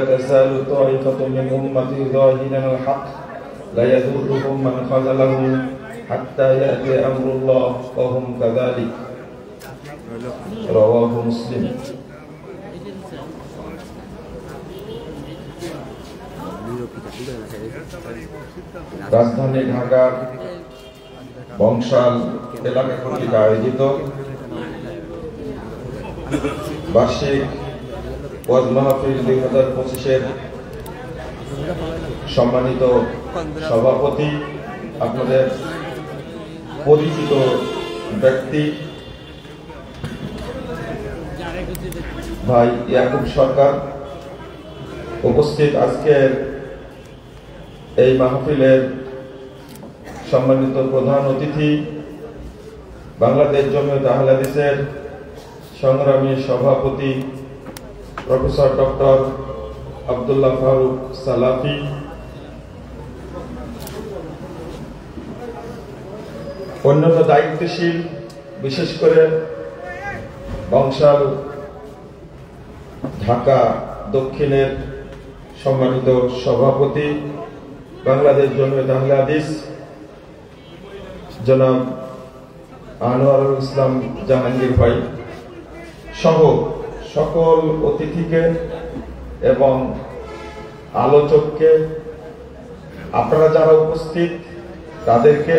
تزال طائفة من أمتي ظاهرين الحق لا يضرهم من خذلهم حتى يأتي أمر الله وهم كذلك رواه مسلم। রাজধানী ঢাকার বংশাল এলাকা কর্তৃক আয়োজিত বার্ষিক ওয়াজ মাহফিল 2025-এর সম্মানিত সভাপতি, আপনাদের পরিচিত ব্যক্তি ভাই ইয়াকুব সরকার, উপস্থিত আজকের এই মাহফিলের সম্মানিত প্রধান অতিথি, বাংলাদেশ জমিয়ত আহলে হাদিসের সংগ্রামী সভাপতি প্রফেসর ডক্টর আব্দুল্লাহ ফারুক সালাফি, অন্যান্য দায়িত্বশীল, বিশেষ করে বংশাল ঢাকা দক্ষিণের সম্মানিত সভাপতি বাংলাদেশ জমিয়ত আহলে হাদিস জনাব আনোয়ারুল ইসলাম জাহাঙ্গীর ভাই সহ সকল অতিথিকে এবং আলোচককে, আপনারা যারা উপস্থিত তাদেরকে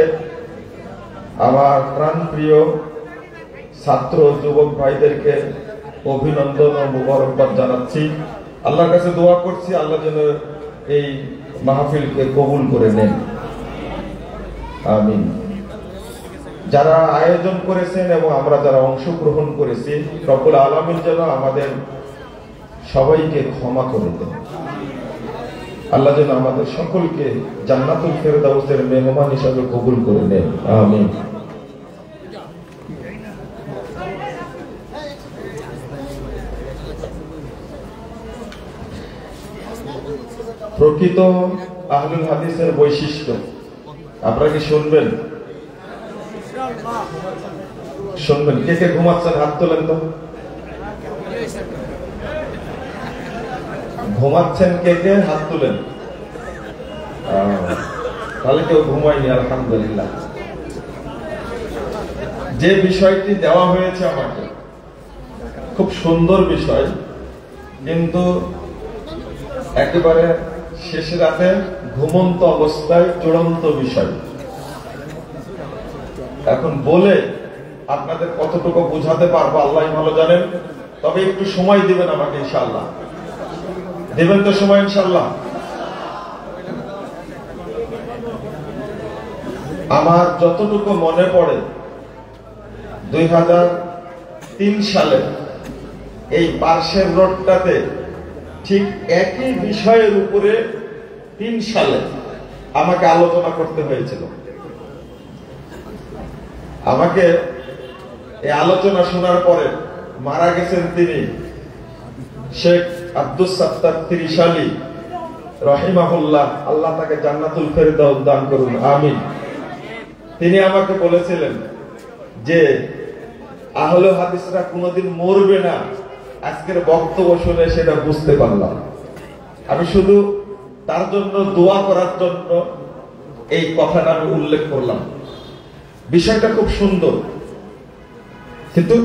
আমার প্রাণপ্রিয় ছাত্র যুবক ভাইদেরকে অভিনন্দন ও মুবারকবাদ জানাচ্ছি। আল্লাহর কাছে দোয়া করছি আল্লাহ যেন এই মাহফিলকে কবুল করে নেন, আমিন। যারা আয়োজন করেছেন এবং আমরা যারা অংশগ্রহণ করেছি, রব্বুল আলামিন যেন আমাদের সবাইকে ক্ষমা করে দেন। আল্লাহ যেন আমাদের সকলকে জান্নাতুল ফেরদাউসের মেহমান হিসাবে কবুল করে নেন, আমিন। প্রকৃত আহলুল হাদিসের বৈশিষ্ট্য আপনারা কি শুনবেন? শুনবেন? কে কে ঘুমাচ্ছেন হাত তোলেন তো। ঘুমাচ্ছেন কে কে হাত তুলেন। তাহলে কেউ ঘুমায়নি, আলহামদুলিল্লাহ। যে বিষয়টি দেওয়া হয়েছে আমাকে খুব সুন্দর বিষয়, কিন্তু একেবারে শেষ রাতে ঘুমন্ত অবস্থায় চূড়ান্ত বিষয়। এখন বলে আপনাদের কতটুকু বুঝাতে পারবো আল্লাহ ভালো জানেন, তবে একটু সময় দিবেন আমাকে, ইনশাআল্লাহ দেবেন তো সময়, ইনশাআল্লাহ। আমার যতটুকু মনে পড়ে 2003 সালে এই পার্শ্বের রোডটাতে ঠিক একই বিষয়ের উপরে 3 সালে আমাকে আলোচনা করতে হয়েছিল। আমাকে এই আলোচনা শোনার পরে মারা গেছেন তিনি শেখ আব্দুস সাত্তার ত্রিশালী রহিমাহুল্লাহ, আল্লাহ তাকে জান্নাতুল ফেরদাউস দান করুন, আমিন। তিনি আমাকে বলেছিলেন যে আহলে হাদিসরা কোনোদিন মরবে না। আজকের বক্তব্য শুনে সেটা বুঝতে পারলাম। আমি শুধু তার জন্য দোয়া করার জন্য এই কথাটা আমি উল্লেখ করলাম। বিষয়টা খুব সুন্দর, কিন্তু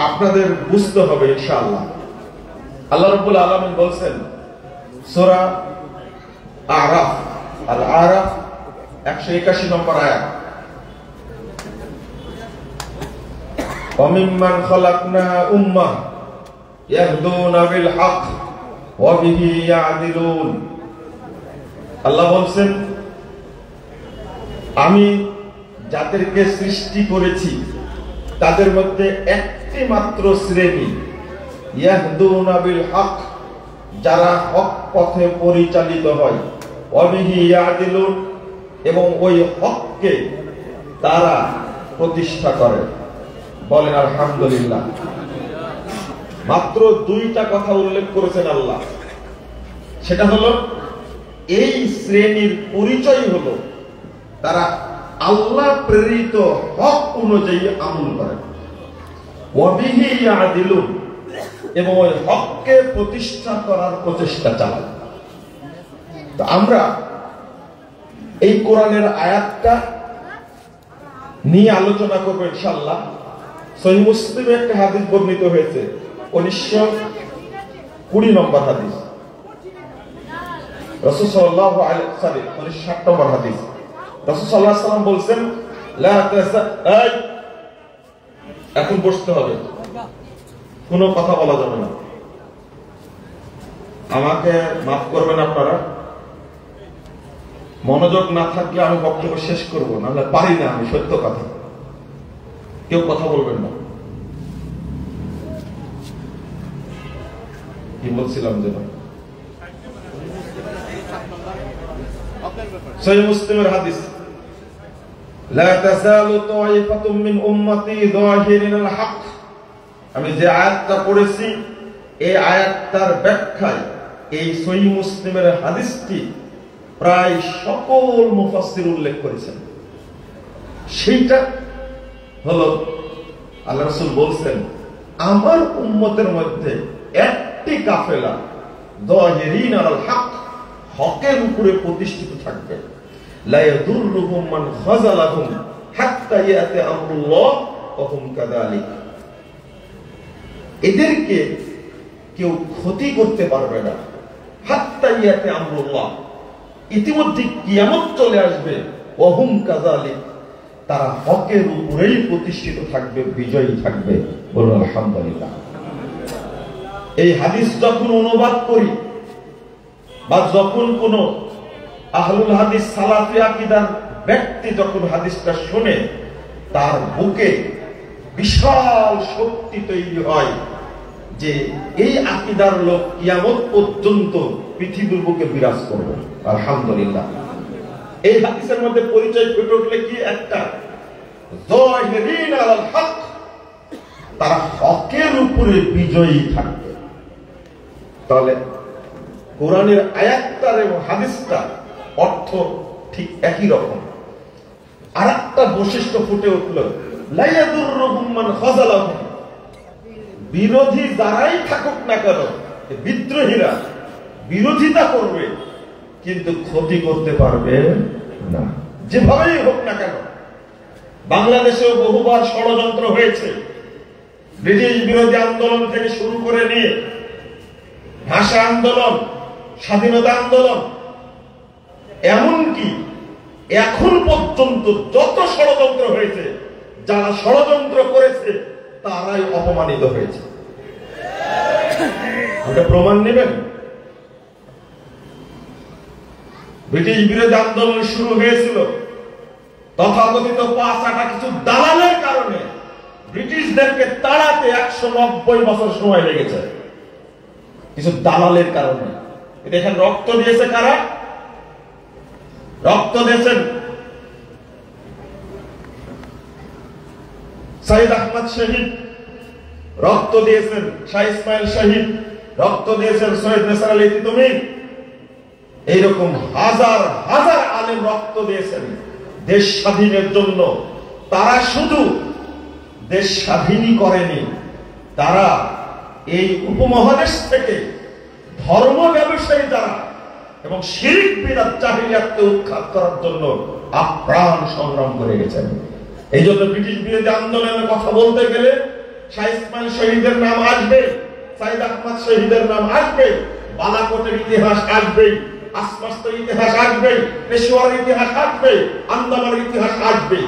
আপনাদের বুঝতে হবে ইনশাআল্লাহ। আল্লাহ রাব্বুল আলামিন বলছেন সূরা আরাফ, আল আরাফ 181 নম্বর আয়াত, وَمِمَّنْ خَلَقْنَا أُمَّةً يَهْدُونَ بِالْحَقِّ وَبِهِ يَعْدِلُونَ। আল্লাহ বলছেন আমি যাদেরকে সৃষ্টি করেছি তাদের মধ্যে একটি মাত্র শ্রেণী, ইয়াহদুনা বিল হক, যারা হক পথে পরিচালিত হয়, ওয়াবিহি ইয়াদিলুন, এবং ওই হককে তারা প্রতিষ্ঠা করে। বলেন আলহামদুলিল্লাহ। মাত্র 2টা কথা উল্লেখ করেছেন আল্লাহ। সেটা হলো এই শ্রেণীর পরিচয় হলো তারা আল্লাহ প্রেরিত হক অনুযায়ী আমল করে। ওয়াবিহি ইয়াদিলুন, এবং ওই হককে প্রতিষ্ঠা করার প্রচেষ্টা চালাই। তো আমরা এই কোরআনের আয়াতটা নিয়ে আলোচনা করবো ইনশাআল্লাহ। সহিহ মুসলিমে একটা হাদিস বর্ণিত হয়েছে, 1920 নম্বর হাদিস, রাসূল সাল্লাল্লাহু আলাইহি ওয়াসাল্লাম 1960 নম্বর হাদিস। রাসূল সাল্লাল্লাহু আলাইহি ওয়াসাল্লাম বলছেন, লা তাসাআল, এখন বসতে হবে, কোনো কথা বলা যাবে না। আমাকে মাফ করবেন আপনারা, মনোযোগ না থাকলে আমি বক্তব্য শেষ করবো না, পারি না আমি, সত্য কথা। কেউ কথা বলবেন না। কি বলছিলাম যেন, সহিহ মুসলিমের হাদিস, লা তাযালু তায়ফাতুম মিন উম্মতি যাহিরিনাল হক। আমি যে আয়াতটা পড়েছি এই আয়াতটার ব্যাখ্যায় এই সহিহ মুসলিমের হাদিসটি প্রায় সকল মুফাসসির উল্লেখ করেছেন। সেইটা হলো আল্লাহ রাসূল বলছেন, আমার উম্মতের মধ্যে একটি কাফেলা যাহিরিন আলাল হক, হকের উপরে প্রতিষ্ঠিত থাকবে, লা ইয়াদুররুহুম মান খাযালাহুম হাত্তা ইয়াতি আমরুল্লাহ ওয়া হুম কাযালিক। এদেরকে কেউ ক্ষতি করতে পারবে না, হাত্তা ইয়াতি আমরুল্লাহ, ইতিমধ্যে কিয়ামত চলে আসবে, ওয়া হুম কাযালিক, তারা হকের উপরেই প্রতিষ্ঠিত থাকবে, বিজয়ী থাকবে। বলুন আলহামদুলিল্লাহ। এই হাদিস যখন অনুবাদ করি বা যখন কোন আহলুল হাদিস সালাফি আকীদার ব্যক্তি যখন হাদিসটা শুনে, তার বুকে বিশাল শক্তি তৈরি হয় যে এই আকীদার লোক কিয়ামত পর্যন্ত পৃথিবীর বুকে বিরাজ করবে। আলহামদুলিল্লাহ। এই হাদিসের মধ্যে পরিচয় ফুটে উঠলে কি একটা, যাহিরিন আলাল হক, তারা হকের উপরে বিজয়ী থাকবে। তাহলে কোরআনের আয়াতটার এবং হাদিসটা অর্থ ঠিক একই রকম। আরেকটা বৈশিষ্ট্য ফুটে উঠল, লা ইয়াদুররুহুম মান খাযালাহুম, বিরোধী যারাই থাকুক না কেন, বিদ্রোহীরা বিরোধিতা করবে কিন্তু ক্ষতি করতে পারবে না, যেভাবেই হোক না কেন। বাংলাদেশেও বহুবার ষড়যন্ত্র হয়েছে, ব্রিটিশ বিরোধী আন্দোলন থেকে শুরু করে নিয়ে ভাষা আন্দোলন, স্বাধীনতা আন্দোলন, এমনকি এখন পর্যন্ত যত ষড়যন্ত্র হয়েছে, যারা ষড়যন্ত্র করেছে তারাই অপমানিত হয়েছে। ওটা প্রমাণ নেবেন। ব্রিটিশ বিরোধী আন্দোলন শুরু হয়েছিল তথাকথিত 5-8 কিছু দালালের কারণে। ব্রিটিশদেরকে তাড়াতে 190 বছর সময় লেগেছে, কিছু দালালের কারণে। দেখেন, রক্ত দিয়েছে কারা? রক্ত দিয়েছেন সাইদ আহমদ শহীদ, রক্ত দিয়েছেন শাহ ইসমাইল শহীদ, রক্ত দিয়েছেন সৈয়দ নিসার আলী তিতুমির। এইরকম হাজার হাজার আলেম রক্ত দিয়েছেন দেশ স্বাধীনের জন্য। তারা শুধু দেশ স্বাধীনই করেনি, তারা এই উপমহাদেশ থেকে ধর্ম ব্যবসায়ী যারা এবং শিরক বিদআত জাহিলিয়াতকে উৎখাত করার জন্য আপ্রাণ সংগ্রাম করে গেছেন। এই জন্য ব্রিটিশ বিরোধী আন্দোলনের কথা বলতে গেলে শাহ ইসমাইল শহীদের নাম আসবে, সাইদ আহমদ শহীদের নাম আসবে, বালাকোটের ইতিহাস আসবে, আসমাস্তের ইতিহাস আসবে, পেশোয়ারের ইতিহাস আসবে, আন্দামানের ইতিহাস আসবে।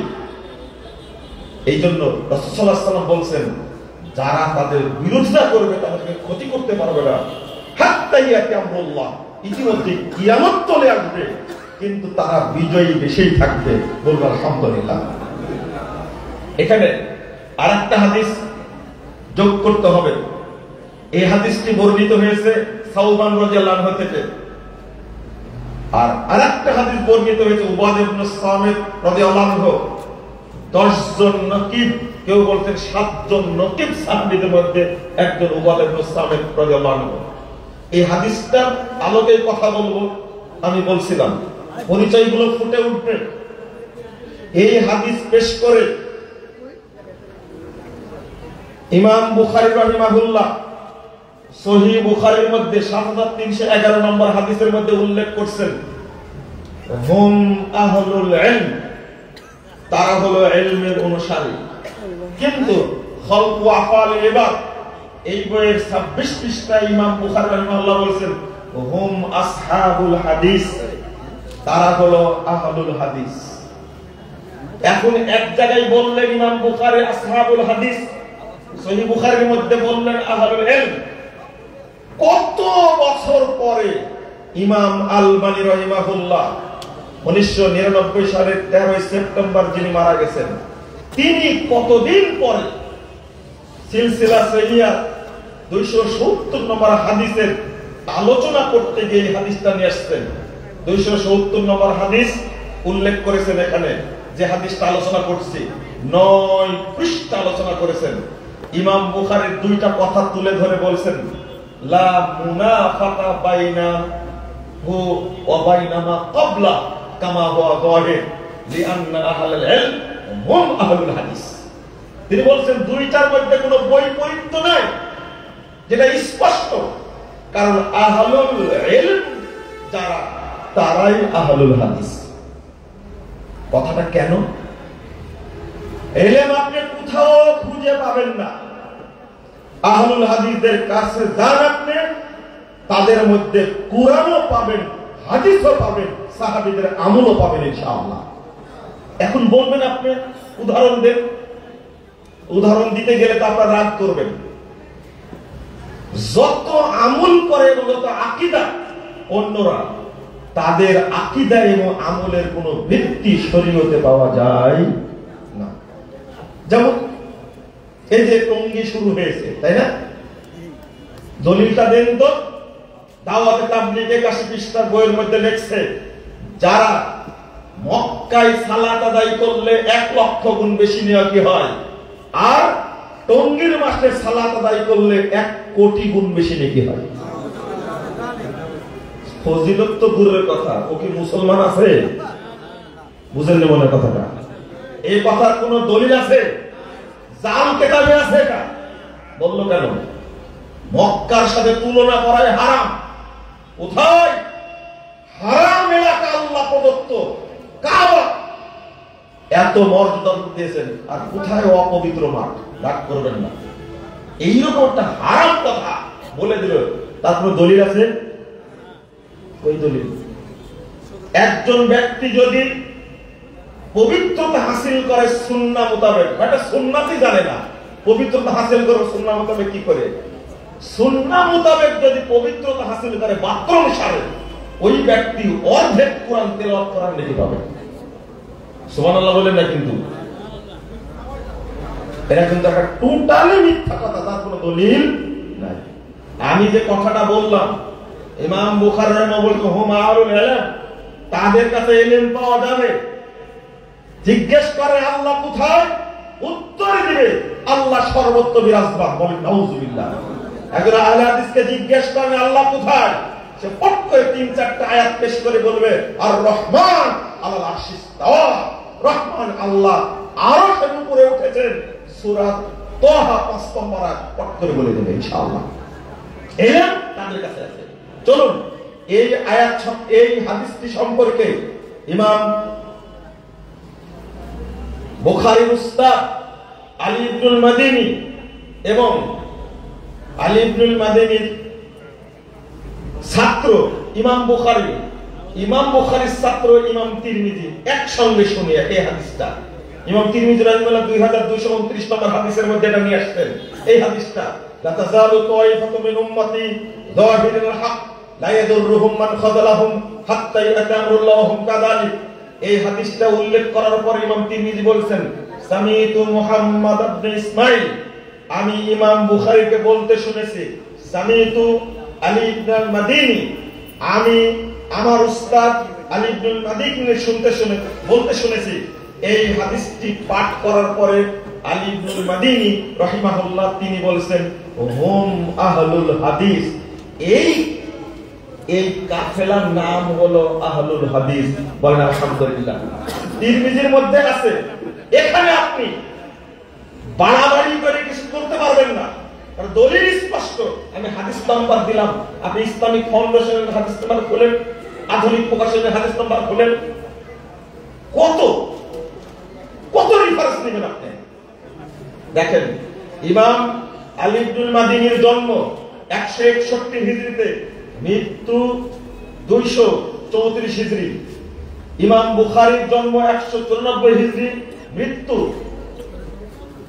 এই জন্য রাসূল সাল্লাল্লাহু আলাইহি ওয়াসাল্লাম বলছেন, যারা তাদের বিরোধিতা করবে তাদেরকে ক্ষতি করতে পারবে না, হাত্তা ইয়াতি আমরুল্লাহ, ইতিমধ্যে কিয়ামত চলে আসবে কিন্তু তারা বিজয়ী বেশি থাকবে। বলবো আলহামদুলিল্লাহ। এখানে আরেকটা হাদিস যোগ করতে হবে। এই হাদিসটি বর্ণিত হয়েছে সাওবান রাদিয়াল্লাহু আনহু থেকে, আর আরেকটা হাদিস বর্ণিত হয়েছে উবাদ ইবনে সামিত রাদিয়াল্লাহু আনহু। 10 জন নকিব, কেউ বলছেন 7 জন নকিব সাহাবীদের মধ্যে একজন উবাদ ইবনে সামিত রাদিয়াল্লাহু আনহু। এই হাদিসটার আলোকে কথা বলবো। আমি বলছিলাম পরিচয়গুলো ফুটে উঠবে। এই হাদিস পেশ করে ইমাম বুখারী রাহিমাহুল্লাহ সহিহ বুখারীর মধ্যে 7311 নম্বর হাদিসের মধ্যে উল্লেখ করছেন, হুম আহলুল ইলম, তারা হলো ইলমের অনুসারী। কিন্তু খলকু আফআল ইবাদ এই বইয়ের 26 পৃষ্ঠায় ইমাম বুখারী রাহিমাহুল্লাহ বলেছেন, হুম আসহাবুল হাদিস, তারা হলো আহলুল হাদিস। এখন এক জায়গায় বললেন ইমাম বুখারী আসহাবুল হাদিস, সহিহ বুখারীর মধ্যে বললেন আহলুল ইলম। কত বছর পরে ইমাম আলবানী রাহিমাহুল্লাহ 1999 সালের 13 সেপ্টেম্বর যিনি মারা গেছেন, তিনি কতদিন পরে সিলসিলা সহিহা 270 নম্বর হাদিসের আলোচনা করতে গিয়ে হাদিসটা নিয়ে আসছেন। 270 নম্বর হাদিস উল্লেখ করেছেন এখানে, যে হাদিসটা আলোচনা করছি 9 পৃষ্ঠা আলোচনা করেছেন। ইমাম বুখারীর দুইটা কথা তুলে ধরে বলছেন, লা মুনাফাকা বাইনাহু ওয়া বাইনা মা ক্বাবলা কামা হুয়া যাহির লিআন্না আহলুল ইলম হুম আহলুল হাদিস। তিনি বলছেন দুইটার মধ্যে কোনো বৈপরীত্য নাই, যেটা স্পষ্ট, কারণ আহলুল ইলম যারা তারাই আহলুল হাদিস। কথাটা কেন? ইলম আপনি কোথাও খুঁজে পাবেন না। আহলুল হাদিসদের কাছে যান আপনি, তাদের মধ্যে কুরআনও পাবেন, হাদিসও পাবেন, সাহাবীদের আমলও পাবেন ইনশাআল্লাহ। এখন বলবেন আপনি উদাহরণ দেন, উদাহরণ দিতে গেলে তো আপনারা রাগ করবেন। যত আমল করে এবং যত আকীদা অন্যরা, তাদের আকীদা এবং আমলের কোনো ভিত্তি শরীয়তে পাওয়া যায় না। যেমন এই যে টঙ্গী শুরু হয়েছে, তাই না? দলিলটা দেন তো। দাওয়াতে তাবলীগে 81 পৃষ্ঠার বইয়ের মধ্যে লেখছে, যারা মক্কায় সালাত আদায় করলে 1 লক্ষ গুণ বেশি নেকি হয়, আর টঙ্গীর মাসে সালাত আদায় করলে 1 কোটি গুণ বেশি নেকি হয়। ফজিলত তো দূরের কথা, ও কি মুসলমান আছে? বুঝেন না মনে কথাটা? এই কথার কোন দলিল আছে? জাল কিতাবে আছে এটা? বললো কেন? মক্কার সাথে তুলনা করাই হারাম। কোথায় হারাম এলাকা আল্লাহ প্রদত্ত কাবা এত মর্যাদা দিয়েছেন, আর কোথায় অপবিত্র মাঠ? রাগ করবেন না, এইরকম একটা হারাম কথা বলে দিল, তারপর দলিল আছে? ওই দলিল একজন ব্যক্তি যদি পবিত্রতা হাসিল করে সুন্নাহ মোতাবেক, এটা সুন্নাতই জানে না, পবিত্রতা হাসিল করে সুন্নাহ মোতাবেক কি করে? সুন্নাহ মোতাবেক যদি পবিত্রতা হাসিল করে বাথরুম সারে, ওই ব্যক্তি অর্ধেক কোরআন তেলাওয়াত করার নেকি পাবে। সুবহানাল্লাহ বলেন না? কিন্তু এটা কিন্তু একটা টোটালি মিথ্যা কথা, তার কোনো দলিল নাই। আমি যে কথাটা বললাম, ইমাম বুখারী রাহিমাহুল্লাহ হুম আহলুল ইলম, তাদের কাছে ইলম পাওয়া যাবে। জিজ্ঞেস করে আল্লাহ কোথায়? উত্তর দিবে আল্লাহ সর্বত্র বিরাজমান। বলেন নাউজুবিল্লাহ। একজন আহলে হাদিসকে জিজ্ঞেস করে আল্লাহ কোথায়, সে পট করে 3-4টা আয়াত পেশ করে বলবে আর রহমান আলাল আরশি ইস্তাওয়া, রহমান আল্লাহ আরশের উপরে উঠেছেন। সূরা তাহা 5 নম্বর আয়াত পট করে বলে দেবে ইনশাআল্লাহ। ইলম তাদের কাছে আছে। চলুন এই আয়াত, এই হাদিসটি সম্পর্কে ইমাম বুখারীর উস্তাদ আলী ইবনুল মাদিনী এবং আলী ইবনুল মাদিনীর ছাত্র ইমাম বুখারীর ছাত্র ইমাম তিরমিজি একসঙ্গে শুনে এই হাদিসটা। ইমাম তিরমিজি রাহিমাহুল্লাহ 2229 নম্বর হাদিসের মধ্যে এটা নিয়ে আসছেন। এই হাদিসটা, লা তাযালু তায়ফাতু মিন উম্মতি যাহিরুল হক লা ইয়াদুররুহুম মান খাযালাহুম হাত্তা ইয়াতা আমরুল্লাহ ওয়া হুম কাযালিক। এই হাদিসটা উল্লেখ করার পর ইমাম তিরমিজি বলেন, সামিতু মুহাম্মদ ইবনে ইসমাঈল, আমি ইমাম বুখারীকে বলতে শুনেছি, সামিতু আলী ইবনুল মাদিনী, আমি আমার উস্তাদ আলী ইবনুল মাদিনীকে বলতে শুনেছি। এই হাদিসটি পাঠ করার পরে আলী ইবনুল মাদিনী রাহিমাহুল্লাহ তিনি বলেছেন হুম আহলুল হাদিস। এই কাফেলার নাম হলো আহলুল হাদিস। বলেন আলহামদুলিল্লাহ। তিরমিজির মধ্যে আছে। এখানে আপনি বাড়াবাড়ি করে কিছু করতে পারবেন না, দলিল স্পষ্ট। আমি হাদিস নাম্বার দিলাম, আপনি ইসলামিক ফাউন্ডেশনের হাদিস নাম্বার খোলেন, আধুনিক প্রকাশনের হাদিস নাম্বার খোলেন, কত কত রেফারেন্স নেবেন আপনি? দেখেন, ইমাম আলী ইবনুল মাদিনীর জন্ম 161 হিজরিতে, মৃত্যু 234 হিজরি। ইমাম বুখারীর জন্ম 194 হিজরি, মৃত্যু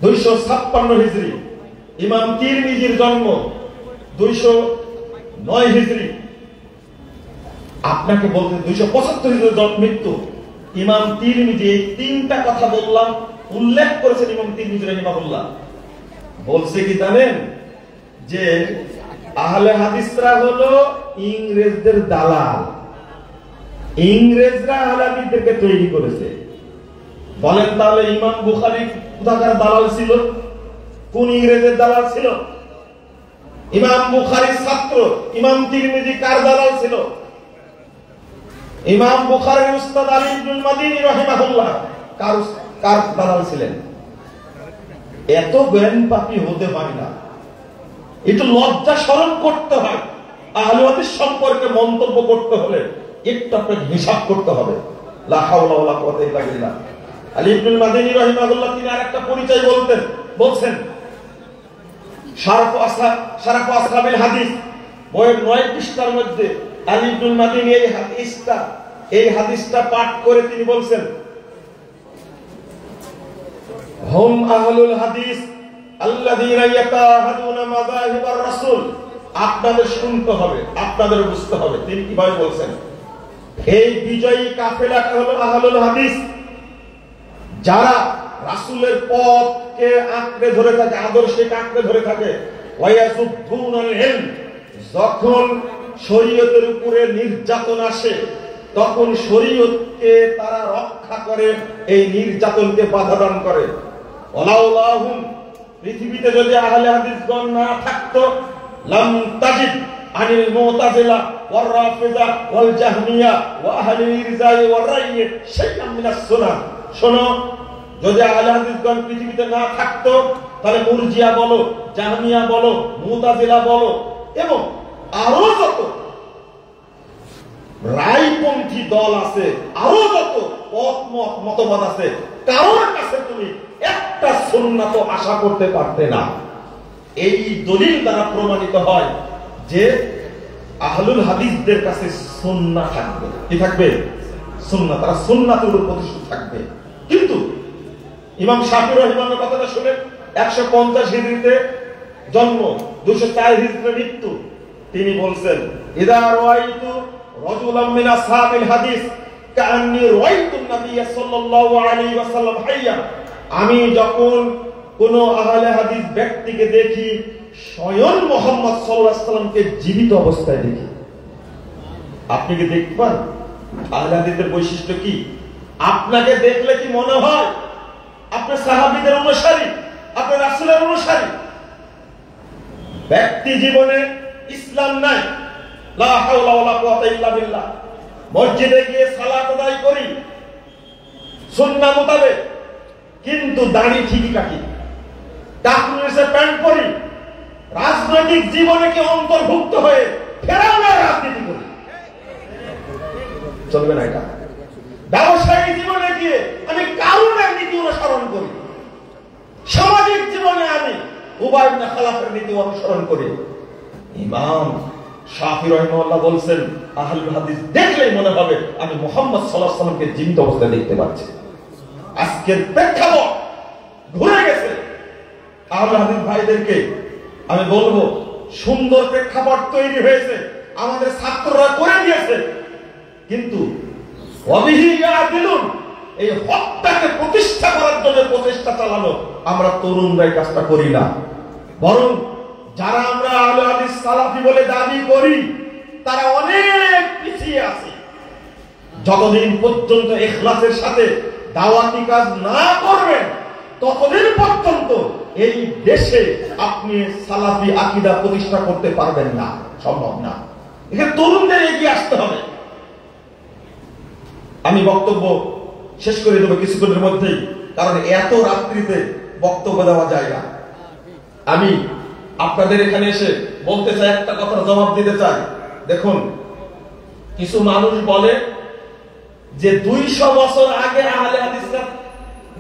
256 হিজরি। ইমাম তিরমিজির জন্ম 209 হিজরি। আপনাকে বলতে 275 হিজরি মৃত্যু। ইমাম তিরমিজি, এই তিনটা কথা বললাম, উল্লেখ করেছেন ইমাম তিরমিজি রাহিমাহুল্লাহ। বলছে কি জানেন? যে আহলে হাদিসরা হলো ইংরেজদের দালাল। ইংরেজরা আহলে হাদিসদেরকে তৈরি করেছে। বলেন তাহলে ইমাম বুখারী কোথাকার দালাল ছিল? কোন ইংরেজের দালাল ছিল? ইমাম বুখারীর ছাত্র ইমাম তিরমিজি কার দালাল ছিল? ইমাম বুখারীর উস্তাদ আলী ইবনুল মাদিনী রাহিমাহুল্লাহ কার দালাল ছিলেন? এত জ্ঞান পাপী হতে পারি না, একটু লজ্জা শরম করতে হয়। আহলে হাদিস সম্পর্কে মন্তব্য করতে হলে একটু আপনাকে হিসাব করতে হবে। লা হাওলা ওয়ালা কুওয়াতা ইল্লা বিল্লাহ। আলী ইবনুল মাদিনী রাহিমাহুল্লাহ তিনি আরেকটা পরিচয় বলছেন, শারাফ আসহাবিল হাদিস বইয়ের 9 পৃষ্ঠার মধ্যে আলী ইবনুল মাদিনী এই হাদিসটা পাঠ করে তিনি বলছেন, হুম আহলুল হাদিস আল্লাযীনা ইয়াতাহাদুনা মাযাহিবার রাসূল। আপনাদের শুনতে হবে, আপনাদের বুঝতে হবে তিনি কিভাবে বলছেন। এই বিজয়ী কাফেলাটা হলো আহলুল হাদিস, যারা রাসূলের পথকে আঁকড়ে ধরে থাকে, আদর্শকে আঁকড়ে ধরে থাকে। ওয়ায়াসুবুনাল ইলম, যখন শরীয়তের উপরে নির্যাতন আসে তখন শরীয়তকে তারা রক্ষা করে, এই নির্যাতনকে বাধা দান করে। ওয়ালাউলাহুম, পৃথিবীতে যদি আহলে হাদিসগণ না থাকতো, লাম তাজিদ আনিল মুতাজিলা ওয়ার রাফিদা ওয়াল জাহমিয়া ওয়া আহলিল ইরজাই ওয়ার রাইয়্য শাইআন মিনাস সুনান। শোনো, যদি আহলে হাদিসগণ পৃথিবীতে না থাকতো তাহলে মুরজিয়া বলো, জাহমিয়া বলো, মুতাজিলা বলো এবং আরো যত রায়পন্থী দল আছে, আরো যত মতবাদ আছে, কারোর কাছে তুমি একটা সুন্নাত আশা করতে পারতে না। এই দলিল দ্বারা প্রমাণিত হয় যে আহলুল হাদিসদের কাছে সুন্নাহ থাকবে। কি থাকবে? সুন্নাহ। তারা সুন্নাতের উপর প্রতিষ্ঠিত থাকবে। কিন্তু ইমাম শাফিঈ রাহিমাহুল্লাহর কথাটা শুনেন, 150 হিজরিতে জন্ম, 204 হিজরিতে মৃত্যু। তিনি বলছেন, ইদা রাআইতু রাজুলাম মিন আসহাবিল হাদিস কাআন্নী রাআইতুন নবী সাল্লাল্লাহু আলাইহি ওয়াসাল্লাম হাইয়া। আমি যখন কোন আহলে হাদিস ব্যক্তিকে দেখি, স্বয়ং মুহাম্মদ সাল্লাল্লাহু আলাইহি ওয়াসাল্লামকে জীবিত অবস্থায় দেখি। আপনি কি দেখতে পান? আহলে হাদিসের বৈশিষ্ট্য কি? আপনাকে দেখলে কি মনে হয় আপনি সাহাবীদের অনুসারী, আপনি রাসূলের অনুসারী? ব্যক্তি জীবনে ইসলাম নাই, লা হাওলা ওয়ালা কুওয়াতা ইল্লা বিল্লাহ। মসজিদে গিয়ে সালাত আদায় করি সুন্নাহ মোতাবেক, কিন্তু দাড়ি ঠিকই কাটি, টাকনুর এসে প্যান্ট পরি। রাজনৈতিক জীবনে কি অন্তর্ভুক্ত হয়ে ফেরাউনের রাজনীতি করি? চলবে না এটা। ব্যবসায়িক জীবনে গিয়ে আমি কারুনের নীতি অনুসরণ করি, সামাজিক জীবনে আমি উবাই ইবনে খালাফের নীতি অনুসরণ করি। ইমাম শাফিঈ রাহিমাহুল্লাহ বলছেন, আহলুল হাদিস দেখলেই মনে হবে আমি মুহাম্মদ সাল্লাল্লাহু আলাইহি ওয়াসাল্লামকে জীবিত অবস্থায় দেখতে পাচ্ছি। আজকের প্রেক্ষাপট ঘুরে গেছে। আহলুল হাদিস ভাইদেরকে আমি বলবো, সুন্দর প্রেক্ষাপট তৈরি হয়েছে, আমাদের ছাত্ররা করে দিয়েছে, কিন্তু ওয়াবিহি ইয়াদিলুন, এই হত্যাকে প্রতিষ্ঠা করার জন্য প্রচেষ্টা চালানো আমরা তরুণরা এই কাজটা করি না। বরং যারা আমরা আহলে হাদিস সালাফি বলে দাবি করি তারা অনেক পিছিয়ে আছে। যতদিন পর্যন্ত ইখলাসের সাথে দাওয়াতি কাজ না করবেন ততদিন পর্যন্ত এই দেশে আপনি সালাফি আকীদা প্রতিষ্ঠা করতে পারবেন না, সম্ভব না। এখানে তরুণদের এগিয়ে আসতে হবে। আমি বক্তব্য শেষ করে দেবো কিছুক্ষণের মধ্যেই, কারণ এত রাত্রিতে বক্তব্য দেওয়া যায় না। আমি আপনাদের এখানে এসে বলতে চাই, একটা কথার জবাব দিতে চাই। দেখুন, কিছু মানুষ বলে যে 200 বছর আগে আহলে হাদিসরা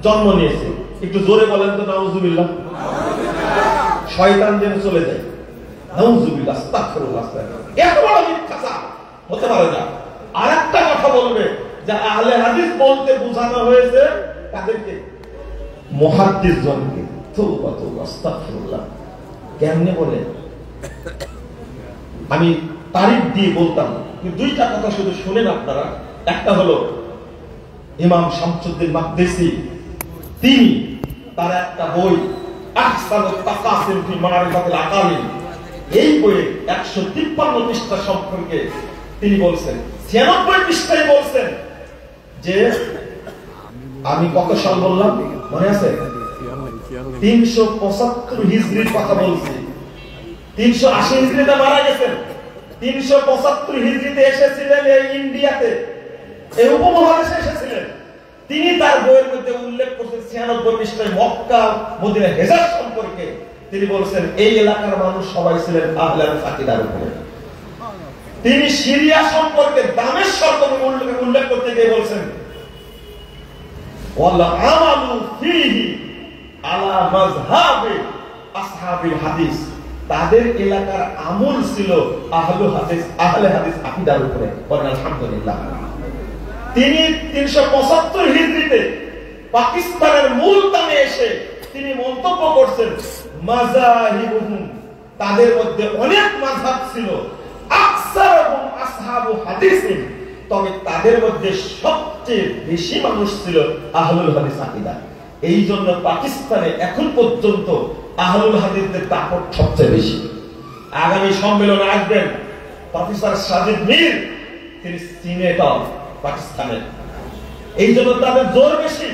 জন্ম নিয়েছে। একটু জোরে বলেন তো নাউজুবিল্লাহ। শয়তান যেন চলে যায়। নাউজুবিল্লাহ, আস্তাগফিরুল্লাহ। এত বড় মিথ্যা হতে পারে না। আরেকটা কথা বলবে যে আহলে হাদিস বলতে বোঝানো হয়েছে তাদেরকে, মুহাদ্দিস জনকে। তওবা তওবা, আস্তাগফিরুল্লাহ। কেমনে বলে? আমি তারিখ দিয়ে বলতাম, দুইটা কথা শুধু শুনেন আপনারা। একটা হলো ইমাম শামসুদ্দিন মাকদিসি, তিনি তার একটা বই আহসানুত তাকাসিম ফি মারিফাতিল আকালিম, এই বইয়ে 153 পৃষ্ঠা সম্পর্কে তিনি বলছেন, 96 পৃষ্ঠায় বলছেন যে, আমি কত সাল বললাম মনে আছে? 375 হিজরির কথা বলছি। 380 হিজরিতে মারা গেছেন। 375 হিজরিতে এসেছিলেন এই ইন্ডিয়াতে, এই উপমহাদেশে এসেছিলেন। তিনি তার বইয়ের মধ্যে উল্লেখ করছেন 96 পৃষ্ঠায় মক্কা মদিনা হিজরত সম্পর্কে। তিনি বলছেন এই এলাকার মানুষ সবাই ছিলেন আহলে হাদিস আকীদার উপরে। তিনি সিরিয়া সম্পর্কে দামেস্ক উল্লেখ করতে গিয়ে বলছেন, ওয়াল আমালু ফীহি আলা মাযহাবি আসহাবিল হাদিস, তাদের এলাকার আমল ছিল আহলে হাদিস আকীদার উপরে। বলেন আলহামদুলিল্লাহ। তিনি 375 হিজরিতে পাকিস্তানের মুলতানে এসে তিনি মন্তব্য করছেন, মাযাহিবুহুম, তাদের মধ্যে অনেক মাযহাব ছিল, আকসারুহুম আসহাবু হাদিসিন, তবে তাদের মধ্যে সবচেয়ে বেশি মানুষ ছিল আহলুল হাদিস আকীদা। এই জন্য পাকিস্তানে এখন পর্যন্ত আহলুল হাদিসদের দাপট সবচেয়ে বেশি। আগামী সম্মেলনে আসবেন প্রফেসর সাজিদ মীর, তিনি সিনেটর পাকিস্তানের, এই জন্য তাদের জোর বেশি।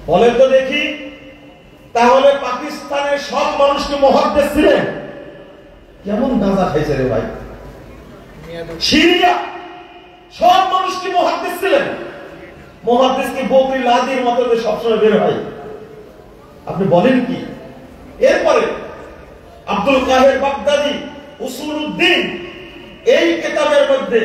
বলেন তো দেখি, তাহলে পাকিস্তানের সব মানুষকে মুহাদ্দিস ছিলেন? কেমন গাঁজা খাইছে রে ভাই। সিরিয়া সব মানুষকে মুহাদ্দিস ছিলেন? মুহাদ্দিস কি বকরি লাদির মতো সবসময় বের হয়? আপনি বলেন কি? এরপরে আব্দুল কাহের বাগদাদি উসুলউদ্দিন এই কিতাবের মধ্যে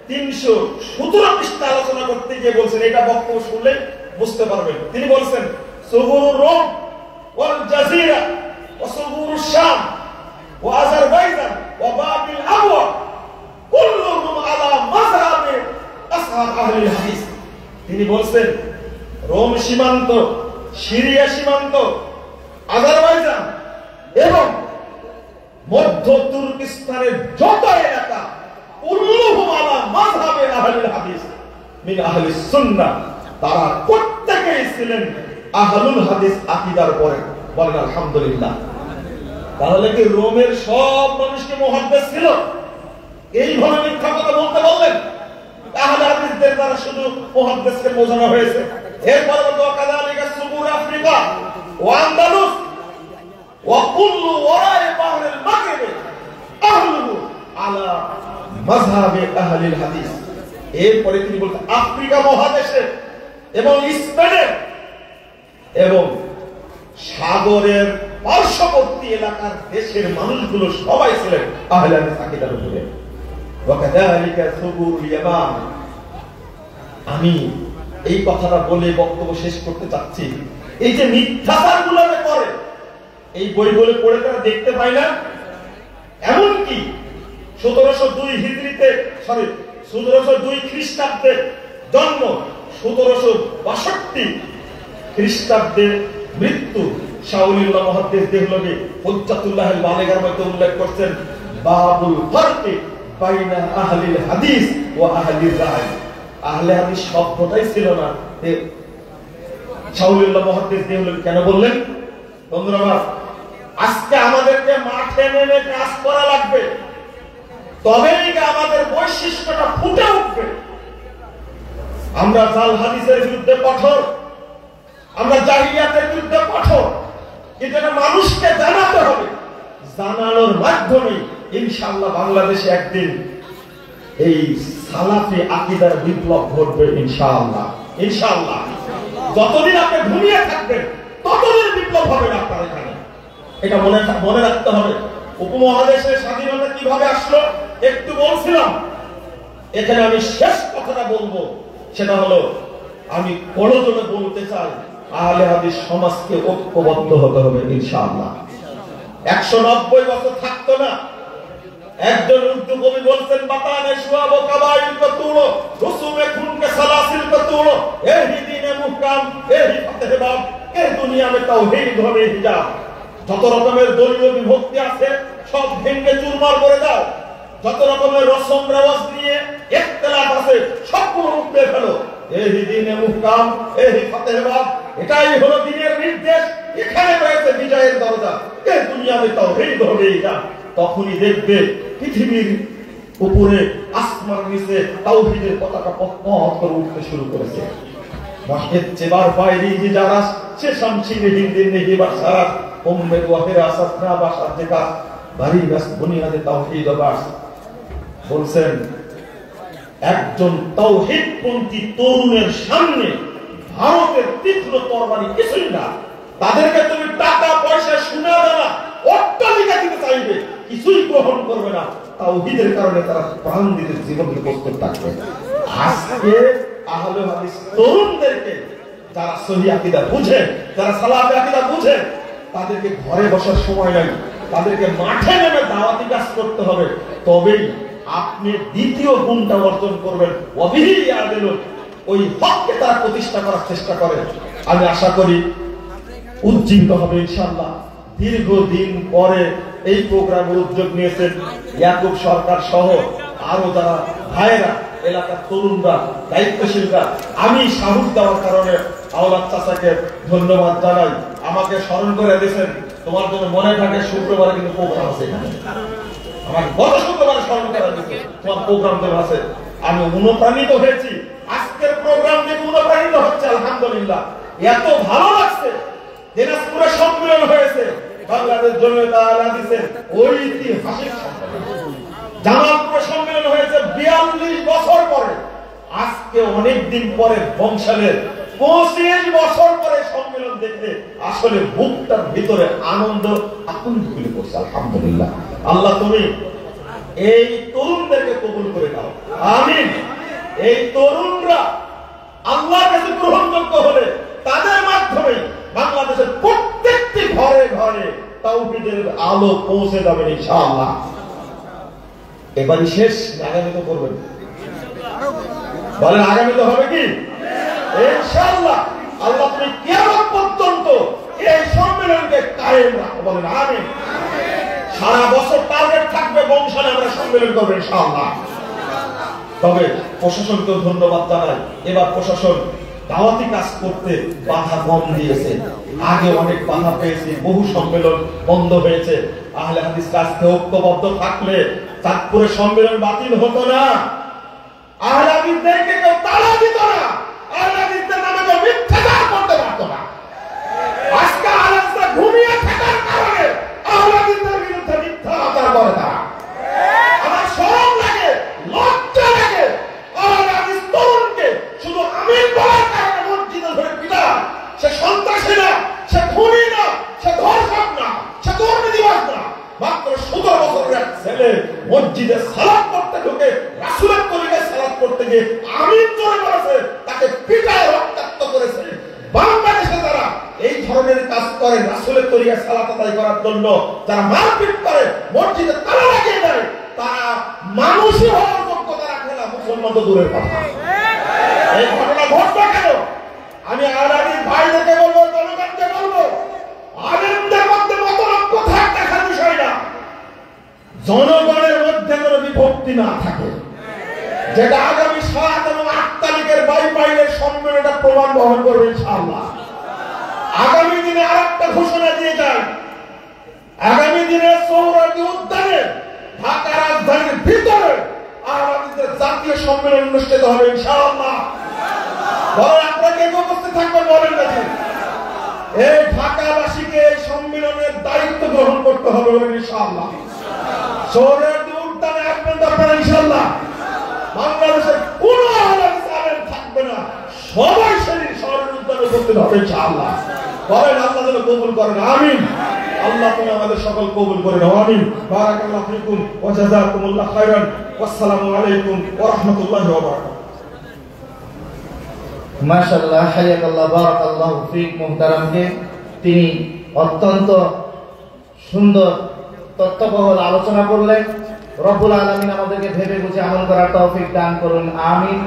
317 পৃষ্ঠা আলোচনা করতে গিয়ে বলছেন, এটা বক্তব্য শুনলে বুঝতে পারবেন। তিনি বলছেন, সুগুরুর রোম ওয়াল জাজিরা ওয়া সুগুরুশ শাম ওয়া আযারবাইজান ওয়া বাবিল আবওয়া কুল্লুহুম আলা মাযহাবি আসহাব আহলিল হাদিস। তিনি বলছেন, রোম সীমান্ত, সিরিয়া সীমান্ত, আজারবাইজান এবং মধ্য তুর্কিস্তানের যত এলাকা, কুল্লুহুম আলা মাযহাবি আহলিল হাদিস মিন আহলিস সুন্নাহ, তারা প্রত্যেকেই ছিলেন আহলুল হাদিস আকীদার পরে। বলেন আলহামদুলিল্লাহ। তাহলে কি রোমের সব মানুষকে মুহাদ্দিস ছিল? এইভাবে মিথ্যা কথা বলতে বললেন? আহলে হাদিসদের দ্বারা শুধু মুহাদ্দিসকে বোঝানো হয়েছে। এরপরে বলতো কাযালিকা সুবুর আফ্রিকা ওয়া আন্দালুস ওয়া কুল্লু ওয়ারা'i বাহরিল মাগরিব আহলুহু আলা মাযহাবি আহলিল হাদিস। এরপরে তিনি বলতেন আফ্রিকা মহাদেশে এবং স্পেনের এবং সাগরের পার্শ্ববর্তী এলাকার দেশের মানুষগুলো সবাই ছিলেন আহলে হাদিস আকীদার উপরে। ওয়াকাযালিকা সুবুরুল ইয়ামান। আমি এই কথাটা বলে বক্তব্য শেষ করতে চাচ্ছি। এই যে মিথ্যাচারগুলো করে, এই বইগুলো পড়ে তারা দেখতে পায় না। এমনকি 1702 হিজরিতে 1702 খ্রিস্টাব্দে জন্ম, 1762 খ্রিস্টাব্দে মৃত্যু। শাউলিউল্লাহ মুহাদ্দিস দেহলভী হুজ্জাতুল্লাহ আল বালিগার মধ্যে উল্লেখ করছেন, বাবুল ফারকি বাইনা আহলিল হাদিস ওয়া আহলির রায়। আহলে হাদিস শব্দটাই ছিল না। শাউলিউল্লাহ মুহাদ্দিস দেহলভী কেন বললেন? বন্ধুরা, আজকে আমাদেরকে মাঠে নেমে কাজ করা লাগবে, তবেই আমাদের বৈশিষ্ট্যটা ফুটে উঠবে। আমরা জাল হাদিসের বিরুদ্ধে কঠোর, আমরা জাহিলিয়াতের বিরুদ্ধে কঠোর, কিন্তু এটা মানুষকে জানাতে হবে। জানানোর মাধ্যমে ইনশাআল্লাহ বাংলাদেশে একদিন এই সালাফি আকীদার বিপ্লব ঘটবে ইনশাআল্লাহ। ইনশাআল্লাহ যতদিন আপনি ঘুমিয়ে থাকবেন ততদিন বিপ্লব হবে না আপনার এখানে। এটা মনে রাখতে হবে। উপমহাদেশের স্বাধীনতা কিভাবে আসলো একটু বলছিলাম। এখানে আমি শেষ কথাটা বলবো, সেটা হলো আমি প্রয়োজনে বলতে চাই আহলে হাদিস সমাজকে ঐক্যবদ্ধ হতে হবে ইনশাআল্লাহ। 190 বছর থাকতো না। একজন উর্দু কবি বলছেন, বাতানে শুয়াব কাবাইল কো তুড়ো রসুমে খুন কে সালাসিল কো তুড়ো এহি দ্বীনে মুহকাম এহি ফাতহে বাব এ দুনিয়া মে তাওহীদ হবে হিজাব। যত রকমের দলীয় বিভক্তি আছে সব ভেঙে চুরমার করে দাও। যত রকমের রসম রেওয়াজ নিয়ে ইখতিলাফ আছে সবগুলো উপড়ে ফেলো। এহি দ্বীনে মুহকাম এহি ফাতহে বাব, এটাই হলো দ্বীনের নির্দেশ। এখানে রয়েছে বিজয়ের দরজা। এ দুনিয়া মে তাওহীদ হবে হিজাব। তখনই দেখবে পৃথিবীর উপরে আসমানের নিচে তাওহীদের পতাকা পথ করে উঠতে শুরু করেছে। মাহেদ চেবার বাইরি যারা সে শামসি হিন্দিন নেহি বাসারাত উম্মে ওয়াহিরা সাসনা বাসাত যেটা বাড়ি গাছ বুনিয়াদে তাওহীদ বাস। বলছেন একজন তাওহীদপন্থী তরুণের সামনে ভারতের তীক্ষ্ণ তরবারি কিছুই না। তাদেরকে তুমি টাকা পয়সা সোনা দানা অট্টালিকা দিতে চাইবে, কিছুই গ্রহণ করবে না। তাওহীদের কারণে তারা প্রাণ দিতে জীবনকে প্রস্তুত থাকবে। আজকে আহলে হাদিস তরুণদেরকে যারা সহিহ আকীদা বুঝে, যারা সালাফি আকীদা বুঝে, তাদেরকে ঘরে বসার সময় নাই, তাদেরকে মাঠে নেমে দাওয়াতি কাজ করতে হবে। তবেই আপনি দ্বিতীয় গুণটা অর্জন করবেন। ওয়াবিহি ইয়াদিলুন, ওই হককে তারা প্রতিষ্ঠা করার চেষ্টা করে। আমি আশা করি উজ্জীবিত হবে ইনশাআল্লাহ। দীর্ঘদিন পরে এই প্রোগ্রামের উদ্যোগ নিয়েছেন ইয়াকুব সরকার সহ আরো যারা ভাইয়েরা, এলাকার তরুণরা, দায়িত্বশীলরা। আমি সাহস দেওয়ার কারণে আওলাদ চাচাকে ধন্যবাদ জানাই। আমাকে স্মরণ করে দিয়েছেন, তোমার জন্য মনে থাকে শুক্রবারে কিন্তু প্রোগ্রাম আছে। আমাকে গত শুক্রবারে স্মরণ করা দিয়েছে তোমার প্রোগ্রাম দেওয়া আছে। আমি অনুপ্রাণিত হয়েছি, আজকের প্রোগ্রাম দেখে অনুপ্রাণিত হচ্ছে। আলহামদুলিল্লাহ, এত ভালো লাগছে। দিনাজপুরে সম্মেলন হয়েছে, বাংলাদেশ জমিয়ত আহলে হাদিসের ঐতিহাসিক সম্মেলন। জামালপুরে সম্মেলন হয়েছে 42 বছর পরে। আজকে অনেকদিন পরে বংশালের 25 বছর পরে সম্মেলন দেখে আসলে বুকটার ভিতরে আনন্দ আকুল ঝুলে পড়ছে। আলহামদুলিল্লাহ, আল্লাহ তুমি এই তরুণদেরকে কবুল করে নাও, আমিন। এই তরুণরা আল্লাহর কাছে গ্রহণযোগ্য হলে তাদের মাধ্যমে বাংলাদেশের প্রত্যেকটি ঘরে ঘরে তাওহীদের আলো পৌঁছে যাবে ইনশাআল্লাহ। এবারই শেষ, আগামীতে করবেন বলেন, আগামীতে হবে কি ইনশাআল্লাহ। আল্লাহ তুমি কিয়ামত পর্যন্ত এই সম্মেলনকে কায়েম রাখো, বলেন আমিন। সারা বছর টার্গেট থাকবে বংশালে আমরা সম্মেলন করবো ইনশাআল্লাহ। তবে প্রশাসনকে ধন্যবাদ জানাই। এবার প্রশাসন দাওয়াতি কাজ করতে বাধা কম দিয়েছে। আগে অনেক বাধা পেয়েছি, বহু সম্মেলন বন্ধ হয়েছে। আহলে হাদিস আজকে ঐক্যবদ্ধ থাকলে চাঁদপুরে সম্মেলন বাতিল হতো না। আহলে হাদিসদেরকে কেউ তাড়া দিত না, আহলে হাদিসদের নামে কেউ মিথ্যাচার করতে পারতো না। আজকে আহলে হাদিসরা ঘুমিয়ে থাকার কারণে আহলে হাদিসদের বিরুদ্ধে মিথ্যাচার করে তারা। আমার শরম লাগে, লজ্জা লাগে। আহলে হাদিস তরুণকে শুধু আমিন বলার কারণে মসজিদে ধরে পিটা। সে সন্ত্রাসী না, সে খুনি না, সে ধর্ষক না, সে দুর্নীতিবাজ না। মাত্র 17 বছরের এক ছেলে মসজিদে সালাত করতে ঢুকে রাসূলের তরিকায় সালাত করতে গিয়ে আমিন জোরে বলেছে, তাকে পিটায় রক্তাক্ত করেছে। বাংলাদেশে যারা এই ধরনের কাজ করে, রাসূলের তরিকায় সালাত আদায় করার জন্য যারা মারপিট করে, মসজিদে তালা লাগিয়ে দেয়, তারা মানুষই হওয়ার যোগ্যতা রাখে না, মুসলমান তো দূরের কথা। এই ঘটনা ঘটবে কেন? আমি আলাদা ভাইদেরকে বলবো, জনগণকে বলবো, আলেমদের মধ্যে মতলক্ষ্য থাক দেখার বিষয় না, জনগণের মধ্যে কোনো বিভক্তি না থাকে। যেটা আগামী 7 এবং 8 তারিখের বাইপাইলের সম্মেলনটা প্রমাণ বহন করবে ইনশাআল্লাহ। আগামী দিনে আরেকটা ঘোষণা দিয়ে যায়, আগামী দিনে সৌরাদি উদ্যানে ঢাকা রাজধানীর ভিতরে আমাদের জাতীয় সম্মেলন অনুষ্ঠিত হবে ইনশাআল্লাহ। বলেন আপনারা কে উপস্থিত থাকবেন, বলেন নাকি? এই ঢাকাবাসীকে এই সম্মেলনের দায়িত্ব গ্রহণ করতে হবে ইনশাআল্লাহ। সৌরাদি উদ্যানে আসবেন আপনারা ইনশাআল্লাহ। বাংলাদেশের কোন আলেম থাকবে না, সবাই শরীর শহরের উদ্যানে উপস্থিত হবে ইনশাআল্লাহ। বলেন আল্লাহ যেন কবুল করেন, আমিন। আল্লাহ তুমি আমাদের সকল কবুল করে নাও আমিন বারাকাল্লাহু ফিকুম ওয়া জাযাকুমুল্লাহু খাইরান ওয়াসসালামু আলাইকুম ওয়া রাহমাতুল্লাহি ওয়া বারাকাতুহু মাশাআল্লাহ হায়াকাল্লাহ বারাকাল্লাহু ফিক মুহতারামকে তিনি অত্যন্ত সুন্দর তত্ত্ববহুল আলোচনা করলেন রব্বুল আলামিন আমাদেরকে ভেবে বুঝে আমল করার তৌফিক দান করুন আমিন।